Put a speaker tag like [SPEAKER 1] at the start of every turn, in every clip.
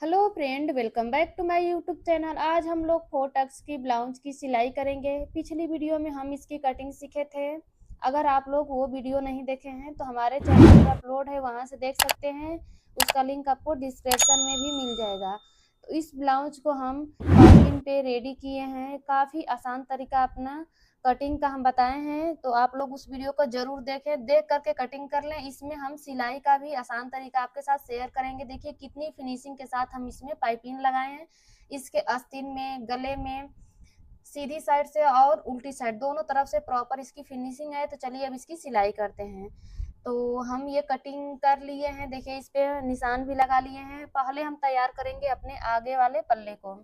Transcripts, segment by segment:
[SPEAKER 1] Hello friend, welcome back to my YouTube channel. आज हम लोग 4 टक्स की ब्लाउज की सिलाई करेंगे। पिछली वीडियो में हम इसकी कटिंग सीखे थे। अगर आप लोग वो वीडियो नहीं देखे हैं तो हमारे चैनल पर अपलोड है, वहां से देख सकते हैं। उसका लिंक आपको डिस्क्रिप्शन में भी मिल जाएगा। तो इस ब्लाउज को हम पाइपिंग पे रेडी किए हैं। काफ़ी आसान तरीका अपना कटिंग का हम बताए हैं, तो आप लोग उस वीडियो को जरूर देखें, देख करके कटिंग कर लें। इसमें हम सिलाई का भी आसान तरीका आपके साथ शेयर करेंगे। देखिए कितनी फिनिशिंग के साथ हम इसमें पाइपिंग लगाए हैं। इसके आस्तीन में, गले में, सीधी साइड से और उल्टी साइड दोनों तरफ से प्रॉपर इसकी फिनिशिंग है। तो चलिए अब इसकी सिलाई करते हैं। तो हम ये कटिंग कर लिए हैं, देखिए इस पे निशान भी लगा लिए हैं। पहले हम तैयार करेंगे अपने आगे वाले पल्ले को।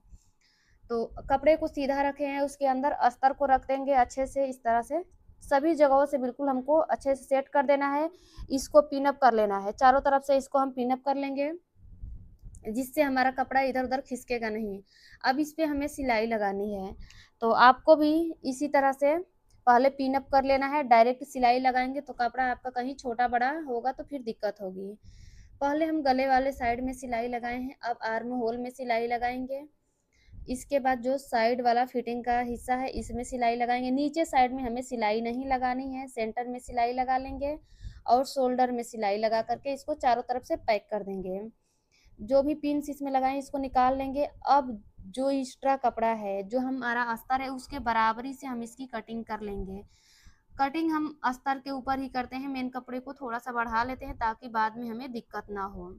[SPEAKER 1] तो कपड़े को सीधा रखे हैं, उसके अंदर अस्तर को रख देंगे अच्छे से। इस तरह से सभी जगहों से बिल्कुल हमको अच्छे से सेट कर देना है। इसको पिन अप कर लेना है, चारों तरफ से इसको हम पिन अप कर लेंगे, जिससे हमारा कपड़ा इधर उधर खिसकेगा नहीं। अब इस पे हमें सिलाई लगानी है, तो आपको भी इसी तरह से पहले पिन अप कर लेना है। डायरेक्ट सिलाई लगाएंगे तो कपड़ा आपका कहीं छोटा बड़ा होगा तो फिर दिक्कत होगी। पहले हम गले वाले साइड में सिलाई लगाए हैं, अब आर्म होल में सिलाई लगाएंगे। इसके बाद जो साइड वाला फिटिंग का हिस्सा है इसमें सिलाई लगाएंगे। नीचे साइड में हमें सिलाई नहीं लगानी है, सेंटर में सिलाई लगा लेंगे और शोल्डर में सिलाई लगा करके इसको चारों तरफ से पैक कर देंगे। जो भी पिन्स इसमें लगाए इसको निकाल लेंगे। अब जो एक्स्ट्रा कपड़ा है, जो हमारा अस्तर है, उसके बराबरी से हम इसकी कटिंग कर लेंगे। कटिंग हम अस्तर के ऊपर ही करते हैं, मेन कपड़े को थोड़ा सा बढ़ा लेते हैं ताकि बाद में हमें दिक्कत ना हो।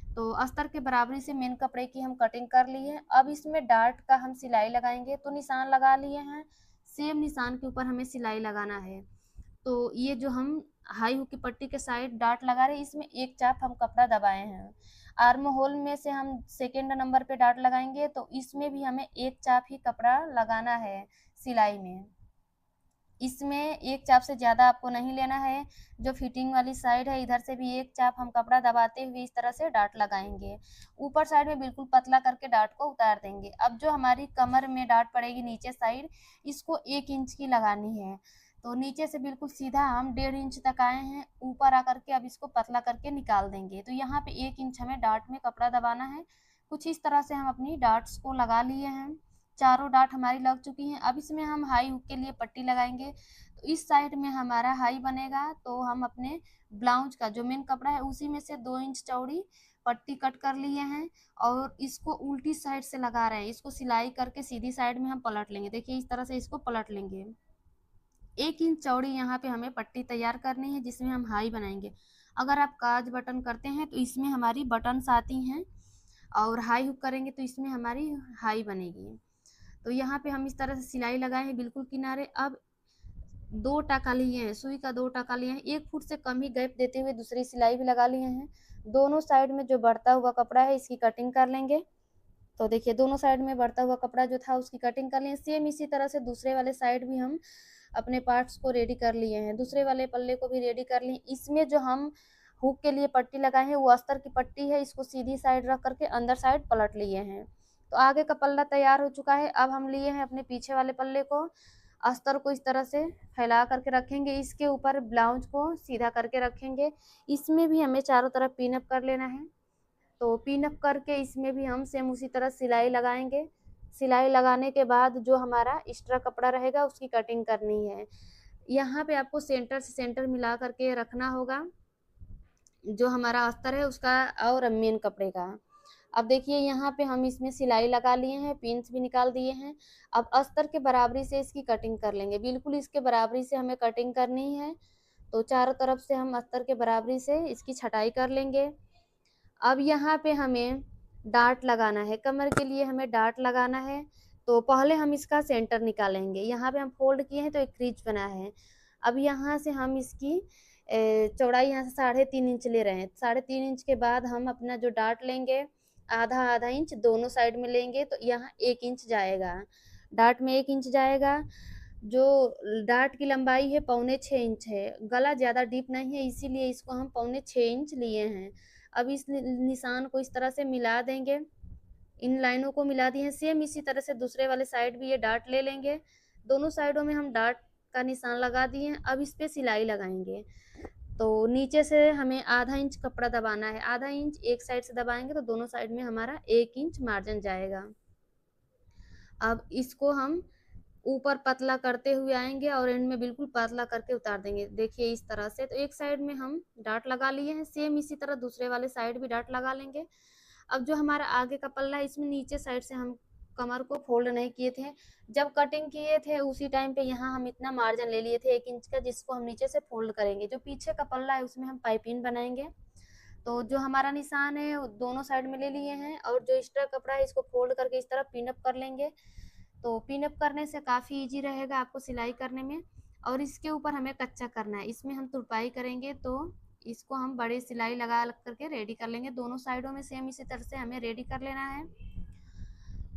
[SPEAKER 1] तो अस्तर के बराबरी से मेन कपड़े की हम कटिंग कर ली है। अब इसमें डार्ट का हम सिलाई लगाएंगे, तो निशान लगा लिए हैं। सेम निशान के ऊपर हमें सिलाई लगाना है। तो ये जो हम हाई हुक की पट्टी के साइड डार्ट लगा रहे हैं, इसमें एक चाप हम कपड़ा दबाए हैं। आर्म होल में से हम सेकेंड नंबर पे डार्ट लगाएंगे, तो इसमें भी हमें एक चाप ही कपड़ा लगाना है सिलाई में। इसमें एक चाप से ज़्यादा आपको नहीं लेना है। जो फिटिंग वाली साइड है इधर से भी एक चाप हम कपड़ा दबाते हुए इस तरह से डार्ट लगाएंगे। ऊपर साइड में बिल्कुल पतला करके डार्ट को उतार देंगे। अब जो हमारी कमर में डार्ट पड़ेगी नीचे साइड, इसको 1 इंच की लगानी है। तो नीचे से बिल्कुल सीधा हम 1.5 इंच तक आए हैं, ऊपर आकर के अब इसको पतला करके निकाल देंगे। तो यहाँ पे 1 इंच हमें डार्ट में कपड़ा दबाना है। कुछ इस तरह से हम अपनी डार्ट्स को लगा लिए हैं। चारों डार्ट हमारी लग चुकी हैं। अब इसमें हम हाई हुक के लिए पट्टी लगाएंगे। तो इस साइड में हमारा हाई बनेगा, तो हम अपने ब्लाउज का जो मेन कपड़ा है उसी में से 2 इंच चौड़ी पट्टी कट कर लिए हैं और इसको उल्टी साइड से लगा रहे हैं। इसको सिलाई करके सीधी साइड में हम पलट लेंगे। देखिए इस तरह से इसको पलट लेंगे। 1 इंच चौड़ी यहाँ पे हमें पट्टी तैयार करनी है, जिसमें हम हाई बनाएंगे। अगर आप काज बटन करते हैं तो इसमें हमारी बटन्स आती हैं, और हाई हुक करेंगे तो इसमें हमारी हाई बनेगी। तो यहाँ पे हम इस तरह से सिलाई लगाए हैं बिल्कुल किनारे। अब 2 टाका लिए हैं, सुई का 2 टाका लिए हैं। 1 फुट से कम ही गैप देते हुए दूसरी सिलाई भी लगा लिए हैं। दोनों साइड में जो बढ़ता हुआ कपड़ा है इसकी कटिंग कर लेंगे। तो देखिए दोनों साइड में बढ़ता हुआ कपड़ा जो था उसकी कटिंग कर लिए। सेम इसी तरह से दूसरे वाले साइड भी हम अपने पार्ट्स को रेडी कर लिए हैं। दूसरे वाले पल्ले को भी रेडी कर लिए। इसमें जो हम हुक के लिए पट्टी लगाए हैं वो अस्तर की पट्टी है, इसको सीधी साइड रख करके अंदर साइड पलट लिए हैं। तो आगे का पल्ला तैयार हो चुका है। अब हम लिए हैं अपने पीछे वाले पल्ले को, अस्तर को इस तरह से फैला करके रखेंगे। इसके ऊपर ब्लाउज को सीधा करके रखेंगे। इसमें भी हमें चारों तरफ पिन अप कर लेना है। तो पिन अप करके इसमें भी हम सेम उसी तरह सिलाई लगाएंगे। सिलाई लगाने के बाद जो हमारा एक्स्ट्रा कपड़ा रहेगा उसकी कटिंग करनी है। यहाँ पे आपको सेंटर से सेंटर मिला करके रखना होगा, जो हमारा अस्तर है उसका और मेन कपड़े का। अब देखिए यहाँ पे हम इसमें सिलाई लगा लिए हैं, पिन्स भी निकाल दिए हैं। अब अस्तर के बराबरी से इसकी कटिंग कर लेंगे। बिल्कुल इसके बराबरी से हमें कटिंग करनी है। तो चारों तरफ से हम अस्तर के बराबरी से इसकी छटाई कर लेंगे। अब यहाँ पे हमें डार्ट लगाना है, कमर के लिए हमें डार्ट लगाना है। तो पहले हम इसका सेंटर निकालेंगे। यहाँ पे हम फोल्ड किए हैं तो एक क्रीज बना है। अब यहाँ से हम इसकी चौड़ाई यहाँ से 3.5 इंच ले रहे हैं। 3.5 इंच के बाद हम अपना जो डार्ट लेंगे, आधा आधा इंच दोनों साइड में लेंगे, तो यहाँ 1 इंच जाएगा। डार्ट में 1 इंच जाएगा। जो डार्ट की लंबाई है 6.25 इंच है। गला ज़्यादा डीप नहीं है, इसीलिए इसको हम 6.25 इंच लिए हैं। अब इस निशान को इस तरह से मिला देंगे। इन लाइनों को मिला दिए हैं। सेम इसी तरह से दूसरे वाले साइड भी ये डार्ट ले लेंगे। दोनों साइडों में हम डार्ट का निशान लगा दिए हैं। अब इस पे सिलाई लगाएंगे। तो नीचे से हमें आधा इंच कपड़ा दबाना है, आधा इंच एक साइड से दबाएंगे तो दोनों साइड में हमारा 1 इंच मार्जिन जाएगा। अब इसको हम ऊपर पतला करते हुए आएंगे और एंड में बिल्कुल पतला करके उतार देंगे। देखिए इस तरह से। तो एक साइड में हम डाट लगा लिए हैं, सेम इसी तरह दूसरे वाले साइड भी डाट लगा लेंगे। अब जो हमारा आगे का पल्ला है, इसमें नीचे साइड से हम कमर को फोल्ड नहीं किए थे, जब कटिंग किए थे उसी टाइम पे यहाँ हम इतना मार्जिन ले लिए थे 1 इंच का, जिसको हम नीचे से फोल्ड करेंगे। जो पीछे का पल्ला है उसमें हम पाइपिंग बनाएंगे। तो जो हमारा निशान है वो दोनों साइड में ले लिए हैं, और जो एक्स्ट्रा कपड़ा है इसको फोल्ड करके इस तरह पिन अप कर लेंगे। तो पिन अप करने से काफ़ी इजी रहेगा आपको सिलाई करने में। और इसके ऊपर हमें कच्चा करना है, इसमें हम तुरपाई करेंगे। तो इसको हम बड़ी सिलाई लगा करके रेडी कर लेंगे, दोनों साइडों में सेम इसी तरह से हमें रेडी कर लेना है।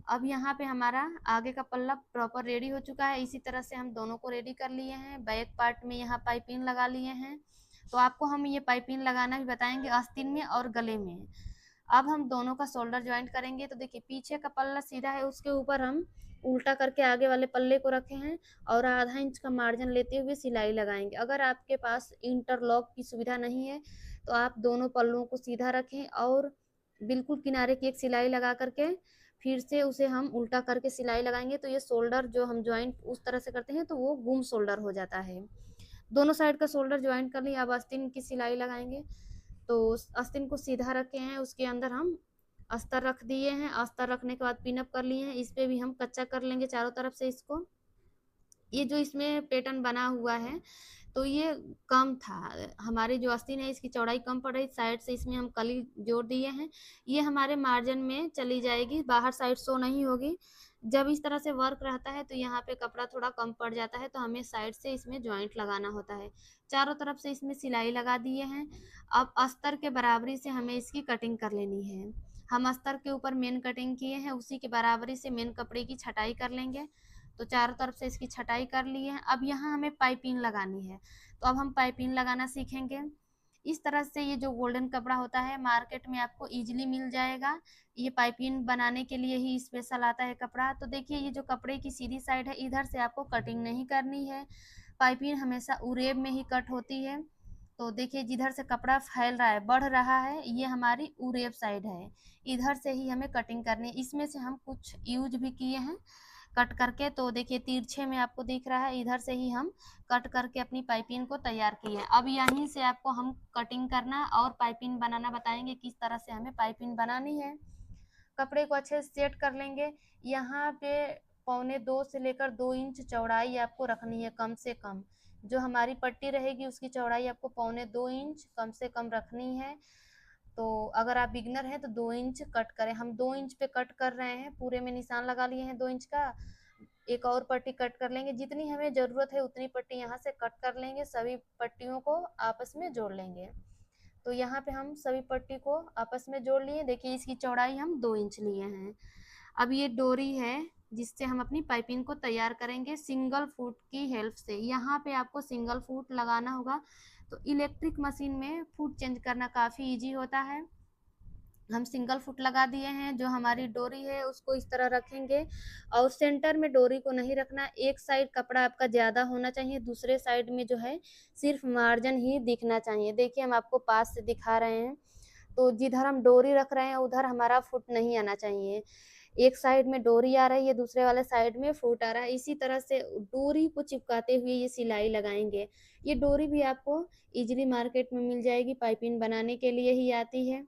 [SPEAKER 1] अब यहाँ पे हमारा आगे का पल्ला प्रॉपर रेडी हो चुका है। इसी तरह से हम दोनों को रेडी कर लिए हैं। बैक पार्ट में यहाँ पाइपिंग लगा लिए हैं। तो आपको हम ये पाइपिंग लगाना भी बताएंगे आस्तीन में और गले में। अब हम दोनों का शोल्डर ज्वाइंट करेंगे। तो देखिए पीछे का पल्ला सीधा है, उसके ऊपर हम उल्टा करके आगे वाले पल्ले को रखे हैं और आधा इंच का मार्जिन लेते हुए सिलाई लगाएंगे। अगर आपके पास इंटरलॉक की सुविधा नहीं है तो आप दोनों पल्लों को सीधा रखें और बिल्कुल किनारे की एक सिलाई लगा करके फिर से उसे हम उल्टा करके सिलाई लगाएंगे। तो ये शोल्डर जो हम ज्वाइंट उस तरह से करते हैं तो वो गुम शोल्डर हो जाता है। दोनों साइड का शोल्डर ज्वाइंट कर लिया। अब आस्तीन की सिलाई लगाएंगे। तो आस्तीन को सीधा रखे हैं, उसके अंदर हम अस्तर रख दिए हैं। अस्तर रखने के बाद पिन अप कर लिए हैं। इस पे भी हम कच्चा कर लेंगे चारों तरफ से इसको। ये जो इसमें पैटर्न बना हुआ है तो ये कम था, हमारी जो आस्तीन है इसकी चौड़ाई कम पड़ रही, साइड से इसमें हम कली जोड़ दिए हैं। ये हमारे मार्जिन में चली जाएगी, बाहर साइड शो नहीं होगी। जब इस तरह से वर्क रहता है तो यहाँ पे कपड़ा थोड़ा कम पड़ जाता है, तो हमें साइड से इसमें ज्वाइंट लगाना होता है। चारों तरफ से इसमें सिलाई लगा दिए हैं। अब अस्तर के बराबरी से हमें इसकी कटिंग कर लेनी है। हम अस्तर के ऊपर मेन कटिंग किए हैं, उसी के बराबरी से मेन कपड़े की छटाई कर लेंगे। तो चारों तरफ से इसकी छटाई कर ली है। अब यहाँ हमें पाइपिंग लगानी है। तो अब हम पाइपिंग लगाना सीखेंगे। इस तरह से ये जो गोल्डन कपड़ा होता है मार्केट में आपको इजीली मिल जाएगा। ये पाइपिंग बनाने के लिए ही स्पेशल आता है कपड़ा। तो देखिए ये जो कपड़े की सीधी साइड है, इधर से आपको कटिंग नहीं करनी है। पाइपिंग हमेशा उरेब में ही कट होती है। तो देखिए जिधर से कपड़ा फैल रहा है, बढ़ रहा है, ये हमारी उरेब साइड है। इधर से ही हमें कटिंग करनी है। इसमें से हम कुछ यूज भी किए हैं कट करके। तो देखिए तिरछे में आपको दिख रहा है, इधर से ही हम कट करके अपनी पाइपिंग को तैयार किए हैं। अब यहीं से आपको हम कटिंग करना और पाइपिंग बनाना बताएंगे, किस तरह से हमें पाइपिंग बनानी है। कपड़े को अच्छे से सेट कर लेंगे। यहाँ पे 1.25 से लेकर 2 इंच चौड़ाई आपको रखनी है कम से कम। जो हमारी पट्टी रहेगी उसकी चौड़ाई आपको 1.25 इंच कम से कम रखनी है। तो अगर आप बिगनर हैं तो 2 इंच कट करें। हम 2 इंच पे कट कर रहे हैं, पूरे में निशान लगा लिए हैं 2 इंच का। एक और पट्टी कट कर लेंगे, जितनी हमें ज़रूरत है उतनी पट्टी यहाँ से कट कर लेंगे। सभी पट्टियों को आपस में जोड़ लेंगे। तो यहाँ पे हम सभी पट्टी को आपस में जोड़ लिए। देखिए इसकी चौड़ाई हम 2 इंच लिए हैं। अब ये डोरी है जिससे हम अपनी पाइपिंग को तैयार करेंगे सिंगल फुट की हेल्प से। यहाँ पे आपको सिंगल फुट लगाना होगा। तो इलेक्ट्रिक मशीन में फुट चेंज करना काफ़ी इजी होता है। हम सिंगल फुट लगा दिए हैं। जो हमारी डोरी है उसको इस तरह रखेंगे और सेंटर में डोरी को नहीं रखना। एक साइड कपड़ा आपका ज़्यादा होना चाहिए, दूसरे साइड में जो है सिर्फ मार्जिन ही दिखना चाहिए। देखिए हम आपको पास से दिखा रहे हैं। तो जिधर हम डोरी रख रहे हैं उधर हमारा फुट नहीं आना चाहिए। एक साइड में डोरी आ रही है, दूसरे वाले साइड में फुट आ रहा है। इसी तरह से डोरी को चिपकाते हुए ये सिलाई लगाएंगे। ये डोरी भी आपको इजीली मार्केट में मिल जाएगी, पाइपिंग बनाने के लिए ही आती है।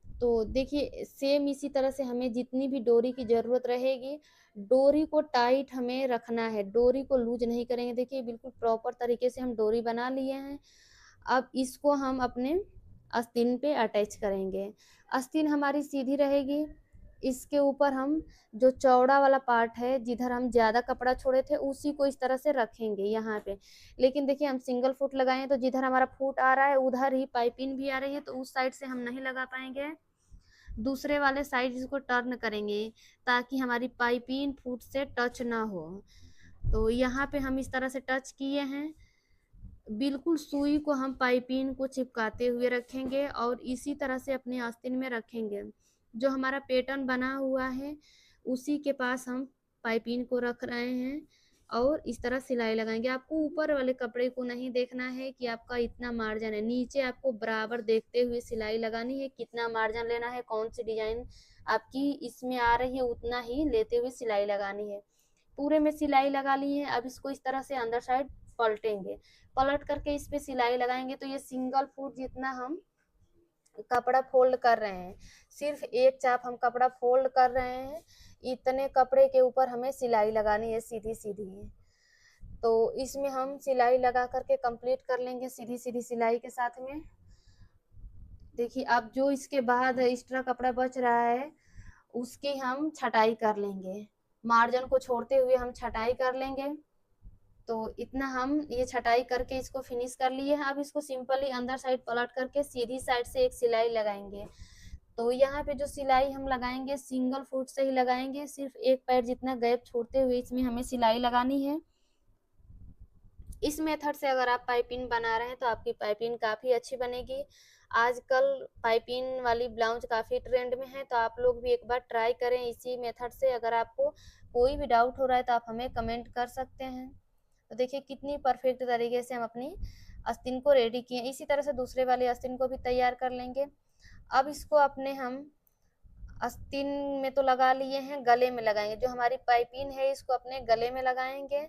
[SPEAKER 1] तो देखिए सेम इसी तरह से हमें जितनी भी डोरी की ज़रूरत रहेगी, डोरी को टाइट हमें रखना है, डोरी को लूज नहीं करेंगे। देखिए बिल्कुल प्रॉपर तरीके से हम डोरी बना लिए हैं। अब इसको हम अपने आस्तीन पे अटैच करेंगे। आस्तीन हमारी सीधी रहेगी। इसके ऊपर हम जो चौड़ा वाला पार्ट है, जिधर हम ज़्यादा कपड़ा छोड़े थे उसी को इस तरह से रखेंगे यहाँ पे। लेकिन देखिए हम सिंगल फुट लगाए हैं तो जिधर हमारा फुट आ रहा है उधर ही पाइपिंग भी आ रही है, तो उस साइड से हम नहीं लगा पाएंगे। दूसरे वाले साइड इसको टर्न करेंगे ताकि हमारी पाइपिंग फुट से टच ना हो। तो यहाँ पे हम इस तरह से टच किए हैं। बिल्कुल सुई को हम पाइपिंग को चिपकाते हुए रखेंगे और इसी तरह से अपने आस्तीन में रखेंगे। जो हमारा पैटर्न बना हुआ है उसी के पास हम पाइपिंग को रख रहे हैं और इस तरह सिलाई लगाएंगे। आपको ऊपर वाले कपड़े को नहीं देखना है कि आपका इतना मार्जिन है, नीचे आपको बराबर देखते हुए सिलाई लगानी है। कितना मार्जिन लेना है, कौन सी डिजाइन आपकी इसमें आ रही है उतना ही लेते हुए सिलाई लगानी है। पूरे में सिलाई लगा ली है। अब इसको इस तरह से अंदर साइड पलटेंगे, पलट करके इस पे सिलाई लगाएंगे। तो ये सिंगल फुट जितना हम कपड़ा फोल्ड कर रहे हैं, सिर्फ एक चाप हम कपड़ा फोल्ड कर रहे हैं, इतने कपड़े के ऊपर हमें सिलाई लगानी है सीधी सीधी। तो इसमें हम सिलाई लगा करके कंप्लीट कर लेंगे सीधी सीधी सिलाई के साथ में। देखिए अब जो इसके बाद एक्स्ट्रा कपड़ा बच रहा है उसकी हम छटाई कर लेंगे, मार्जिन को छोड़ते हुए हम छटाई कर लेंगे। तो इतना हम ये छटाई करके इसको फिनिश कर लिए हैं। अब इसको सिंपली अंदर साइड पलट करके सीधी साइड से एक सिलाई लगाएंगे। तो यहाँ पे जो सिलाई हम लगाएंगे सिंगल फुट से ही लगाएंगे, सिर्फ एक पैर जितना गैप छोड़ते हुए इसमें हमें सिलाई लगानी है। इस मेथड से अगर आप पाइपिंग बना रहे हैं तो आपकी पाइपिंग काफ़ी अच्छी बनेगी। आजकल पाइपिंग वाली ब्लाउज काफ़ी ट्रेंड में है, तो आप लोग भी एक बार ट्राई करें इसी मेथड से। अगर आपको कोई भी डाउट हो रहा है तो आप हमें कमेंट कर सकते हैं। तो देखिए कितनी परफेक्ट तरीके से हम अपनी आस्तीन को रेडी किए। इसी तरह से दूसरे वाले आस्तीन को भी तैयार कर लेंगे। अब इसको अपने हम आस्तीन में तो लगा लिए हैं, गले में लगाएंगे। जो हमारी पाइपिंग है इसको अपने गले में लगाएंगे।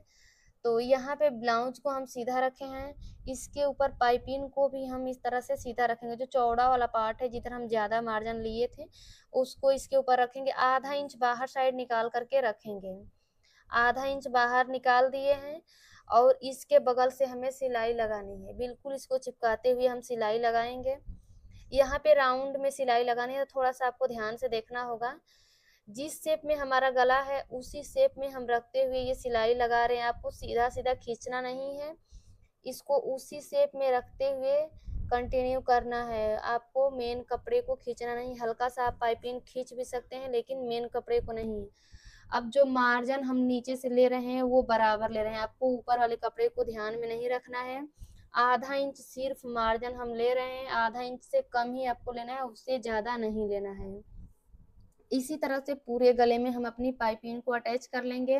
[SPEAKER 1] तो यहाँ पे ब्लाउज को हम सीधा रखे हैं, इसके ऊपर पाइपिंग को भी हम इस तरह से सीधा रखेंगे। जो चौड़ा वाला पार्ट है जिधर हम ज़्यादा मार्जिन लिए थे उसको इसके ऊपर रखेंगे। आधा इंच बाहर साइड निकाल करके रखेंगे, आधा इंच बाहर निकाल दिए हैं। और इसके बगल से हमें सिलाई लगानी है, बिल्कुल इसको चिपकाते हुए हम सिलाई लगाएंगे। यहाँ पे राउंड में सिलाई लगानी है, तो थोड़ा सा आपको ध्यान से देखना होगा। जिस शेप में हमारा गला है उसी शेप में हम रखते हुए ये सिलाई लगा रहे हैं। आपको सीधा सीधा खींचना नहीं है, इसको उसी शेप में रखते हुए कंटिन्यू करना है। आपको मेन कपड़े को खींचना नहीं, हल्का सा आप पाइपिंग खींच भी सकते हैं लेकिन मेन कपड़े को नहीं। अब जो मार्जिन हम नीचे से ले रहे हैं वो बराबर ले रहे हैं, आपको ऊपर वाले कपड़े को ध्यान में नहीं रखना है। आधा इंच सिर्फ मार्जिन हम ले रहे हैं, आधा इंच से कम ही आपको लेना है, उससे ज़्यादा नहीं लेना है। इसी तरह से पूरे गले में हम अपनी पाइपिंग को अटैच कर लेंगे।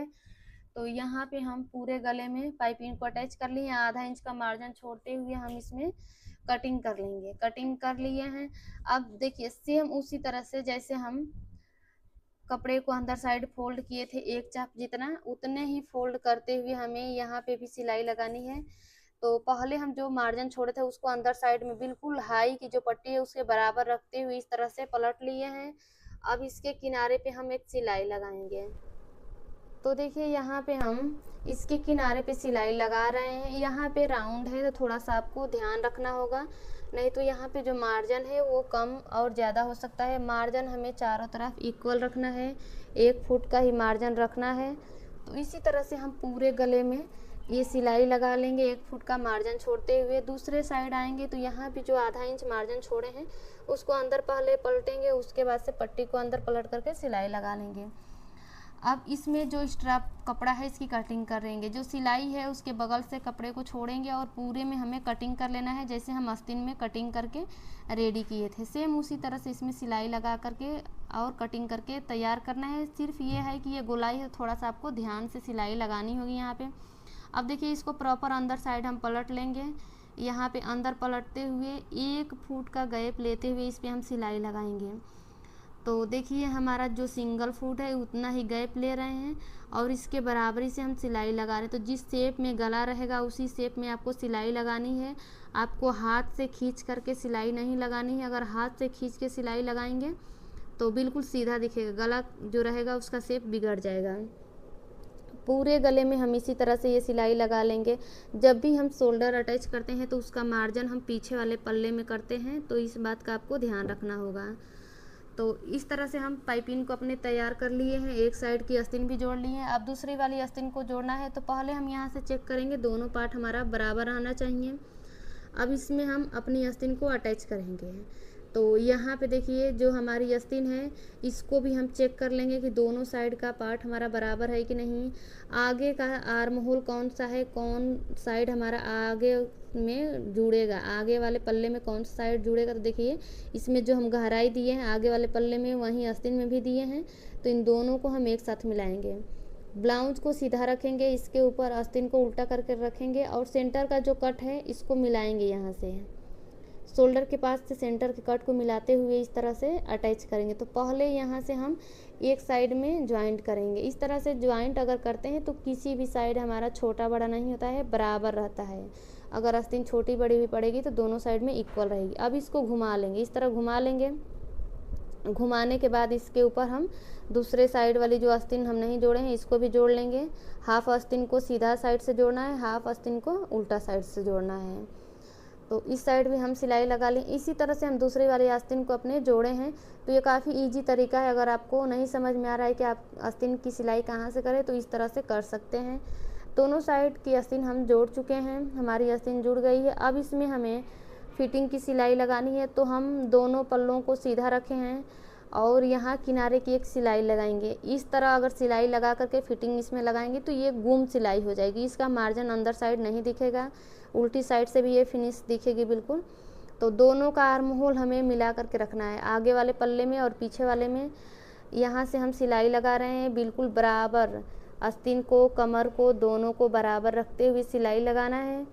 [SPEAKER 1] तो यहाँ पे हम पूरे गले में पाइपिंग को अटैच कर लिए, आधा इंच का मार्जिन छोड़ते हुए हम इसमें कटिंग कर लेंगे। कटिंग कर लिए हैं। अब देखिए सेम उसी तरह से जैसे हम कपड़े को अंदर साइड फोल्ड किए थे एक चाप जितना, उतने ही फोल्ड करते हुए हमें यहाँ पे भी सिलाई लगानी है। तो पहले हम जो मार्जिन छोड़े थे उसको अंदर साइड में बिल्कुल हाई की जो पट्टी है उसके बराबर रखते हुए इस तरह से पलट लिए हैं। अब इसके किनारे पे हम एक सिलाई लगाएंगे। तो देखिए यहाँ पे हम इसके किनारे पे सिलाई लगा रहे हैं। यहाँ पे राउंड है तो थोड़ा सा आपको ध्यान रखना होगा, नहीं तो यहाँ पे जो मार्जिन है वो कम और ज़्यादा हो सकता है। मार्जिन हमें चारों तरफ इक्वल रखना है, 1 फुट का ही मार्जिन रखना है। तो इसी तरह से हम पूरे गले में ये सिलाई लगा लेंगे 1 फुट का मार्जिन छोड़ते हुए। दूसरे साइड आएंगे तो यहाँ भी जो आधा इंच मार्जिन छोड़े हैं उसको अंदर पहले पलटेंगे, उसके बाद से पट्टी को अंदर पलट करके सिलाई लगा लेंगे। अब इसमें जो स्ट्रैप कपड़ा है इसकी कटिंग करेंगे। जो सिलाई है उसके बगल से कपड़े को छोड़ेंगे और पूरे में हमें कटिंग कर लेना है, जैसे हम आस्तीन में कटिंग करके रेडी किए थे सेम उसी तरह से इसमें सिलाई लगा करके और कटिंग करके तैयार करना है। सिर्फ ये है कि ये गोलाई है, थोड़ा सा आपको ध्यान से सिलाई लगानी होगी यहाँ पे। अब देखिए इसको प्रॉपर अंदर साइड हम पलट लेंगे। यहाँ पे अंदर पलटते हुए 1 फुट का गैप लेते हुए इस पर हम सिलाई लगाएंगे। तो देखिए हमारा जो सिंगल फुट है उतना ही गैप ले रहे हैं और इसके बराबरी से हम सिलाई लगा रहे हैं। तो जिस शेप में गला रहेगा उसी शेप में आपको सिलाई लगानी है। आपको हाथ से खींच करके सिलाई नहीं लगानी है। अगर हाथ से खींच के सिलाई लगाएंगे तो बिल्कुल सीधा दिखेगा, गला जो रहेगा उसका शेप बिगड़ जाएगा। पूरे गले में हम इसी तरह से ये सिलाई लगा लेंगे। जब भी हम शोल्डर अटैच करते हैं तो उसका मार्जिन हम पीछे वाले पल्ले में करते हैं, तो इस बात का आपको ध्यान रखना होगा। तो इस तरह से हम पाइपिंग को अपने तैयार कर लिए हैं। एक साइड की आस्तीन भी जोड़ ली है। अब दूसरी वाली आस्तीन को जोड़ना है, तो पहले हम यहाँ से चेक करेंगे दोनों पार्ट हमारा बराबर आना चाहिए। अब इसमें हम अपनी आस्तीन को अटैच करेंगे। तो यहाँ पे देखिए जो हमारी आस्तीन है इसको भी हम चेक कर लेंगे कि दोनों साइड का पार्ट हमारा बराबर है कि नहीं। आगे का आर्म होल कौन सा है, कौन साइड हमारा आगे में जुड़ेगा, आगे वाले पल्ले में कौन सा साइड जुड़ेगा। तो देखिए इसमें जो हम गहराई दिए हैं आगे वाले पल्ले में वहीं आस्तीन में भी दिए हैं, तो इन दोनों को हम एक साथ मिलाएंगे। ब्लाउज को सीधा रखेंगे, इसके ऊपर आस्तीन को उल्टा करके रखेंगे और सेंटर का जो कट है इसको मिलाएंगे। यहाँ से शोल्डर के पास से सेंटर के कट को मिलाते हुए इस तरह से अटैच करेंगे। तो पहले यहाँ से हम एक साइड में ज्वाइंट करेंगे। इस तरह से ज्वाइंट अगर करते हैं तो किसी भी साइड हमारा छोटा बड़ा नहीं होता है, बराबर रहता है। अगर आस्तीन छोटी बड़ी भी पड़ेगी तो दोनों साइड में इक्वल रहेगी। अब इसको घुमा लेंगे, इस तरह घुमा लेंगे। घुमाने के बाद इसके ऊपर हम दूसरे साइड वाली जो आस्तीन हम नहीं जोड़े हैं इसको भी जोड़ लेंगे। हाफ आस्तीन को सीधा साइड से जोड़ना है, हाफ आस्तीन को उल्टा साइड से जोड़ना है। तो इस साइड भी हम सिलाई लगा लें। इसी तरह से हम दूसरे वाले आस्तीन को अपने जोड़े हैं। तो ये काफ़ी इजी तरीका है। अगर आपको नहीं समझ में आ रहा है कि आप आस्तीन की सिलाई कहाँ से करें तो इस तरह से कर सकते हैं। दोनों साइड की आस्तीन हम जोड़ चुके हैं, हमारी आस्तीन जुड़ गई है। अब इसमें हमें फिटिंग की सिलाई लगानी है। तो हम दोनों पल्लों को सीधा रखे हैं और यहाँ किनारे की एक सिलाई लगाएंगे। इस तरह अगर सिलाई लगा करके फिटिंग इसमें लगाएंगे तो ये गुम सिलाई हो जाएगी, इसका मार्जिन अंदर साइड नहीं दिखेगा, उल्टी साइड से भी ये फिनिश दिखेगी बिल्कुल। तो दोनों का आर्म होल हमें मिला करके रखना है, आगे वाले पल्ले में और पीछे वाले में। यहाँ से हम सिलाई लगा रहे हैं बिल्कुल बराबर, आस्तीन को कमर को दोनों को बराबर रखते हुए सिलाई लगाना है।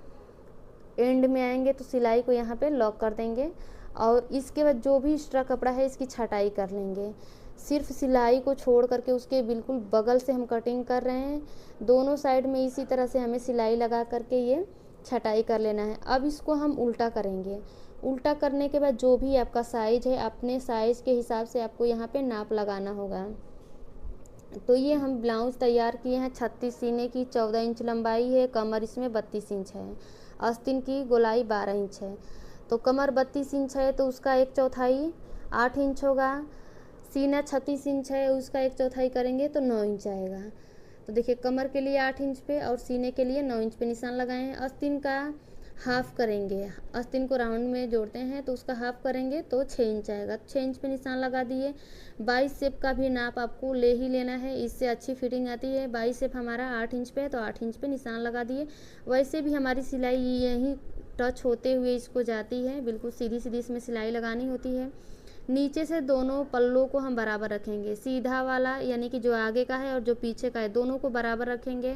[SPEAKER 1] एंड में आएंगे तो सिलाई को यहाँ पे लॉक कर देंगे और इसके बाद जो भी एक्स्ट्रा कपड़ा है इसकी छटाई कर लेंगे। सिर्फ सिलाई को छोड़ करके उसके बिल्कुल बगल से हम कटिंग कर रहे हैं। दोनों साइड में इसी तरह से हमें सिलाई लगा करके ये छटाई कर लेना है। अब इसको हम उल्टा करेंगे। उल्टा करने के बाद जो भी आपका साइज है अपने साइज के हिसाब से आपको यहाँ पे नाप लगाना होगा। तो ये हम ब्लाउज तैयार किए हैं। 36 सीने की 14 इंच लंबाई है, कमर इसमें 32 इंच है, आस्तीन की गोलाई 12 इंच है। तो कमर 32 इंच है तो उसका 1/4 8 इंच होगा। सीना 36 इंच है, उसका 1/4 करेंगे तो 9 इंच आएगा। तो देखिए कमर के लिए 8 इंच पे और सीने के लिए 9 इंच पे निशान लगाए हैं। आस्तीन का हाफ करेंगे, आस्तीन को राउंड में जोड़ते हैं तो उसका हाफ करेंगे तो 6 इंच आएगा। 6 इंच पे निशान लगा दिए। 22 शेप का भी नाप आपको ले ही लेना है, इससे अच्छी फिटिंग आती है। 22 शेप हमारा 8 इंच पे है तो 8 इंच पे निशान लगा दिए। वैसे भी हमारी सिलाई यहीं टच होते हुए इसको जाती है, बिल्कुल सीधी सीधी इसमें सिलाई लगानी होती है। नीचे से दोनों पल्लों को हम बराबर रखेंगे, सीधा वाला यानी कि जो आगे का है और जो पीछे का है दोनों को बराबर रखेंगे।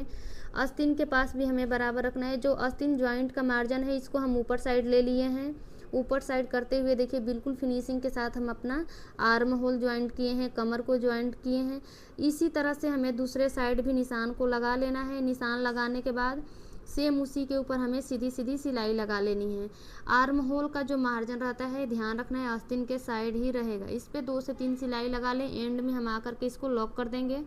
[SPEAKER 1] आस्तीन के पास भी हमें बराबर रखना है। जो आस्तीन ज्वाइंट का मार्जिन है इसको हम ऊपर साइड ले लिए हैं। ऊपर साइड करते हुए देखिए बिल्कुल फिनिशिंग के साथ हम अपना आर्म होल ज्वाइंट किए हैं, कमर को ज्वाइंट किए हैं। इसी तरह से हमें दूसरे साइड भी निशान को लगा लेना है। निशान लगाने के बाद सेम उसी के ऊपर हमें सीधी सीधी सिलाई लगा लेनी है। आर्म होल का जो मार्जिन रहता है ध्यान रखना है आस्तीन के साइड ही रहेगा। इस पे 2 से 3 सिलाई लगा लें, एंड में हम आकर के इसको लॉक कर देंगे।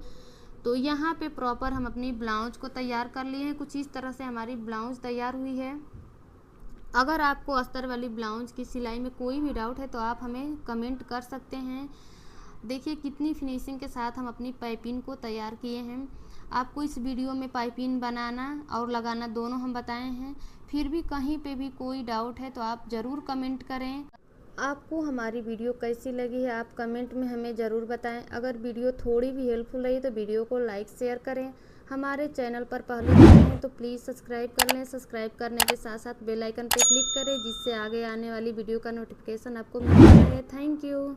[SPEAKER 1] तो यहाँ पे प्रॉपर हम अपनी ब्लाउज को तैयार कर लिए हैं। कुछ इस तरह से हमारी ब्लाउज तैयार हुई है। अगर आपको अस्तर वाली ब्लाउज की सिलाई में कोई भी डाउट है तो आप हमें कमेंट कर सकते हैं। देखिए कितनी फिनिशिंग के साथ हम अपनी पाइपिंग को तैयार किए हैं। आपको इस वीडियो में पाइपिंग बनाना और लगाना दोनों हम बताए हैं। फिर भी कहीं पे भी कोई डाउट है तो आप ज़रूर कमेंट करें। आपको हमारी वीडियो कैसी लगी है आप कमेंट में हमें ज़रूर बताएं। अगर वीडियो थोड़ी भी हेल्पफुल रही तो वीडियो को लाइक शेयर करें। हमारे चैनल पर पहले आए हैं तो प्लीज़ सब्सक्राइब कर लें। सब्सक्राइब करने के साथ साथ बेल आइकन पर क्लिक करें जिससे आगे आने वाली वीडियो का नोटिफिकेशन आपको मिलता रहे। Thank you.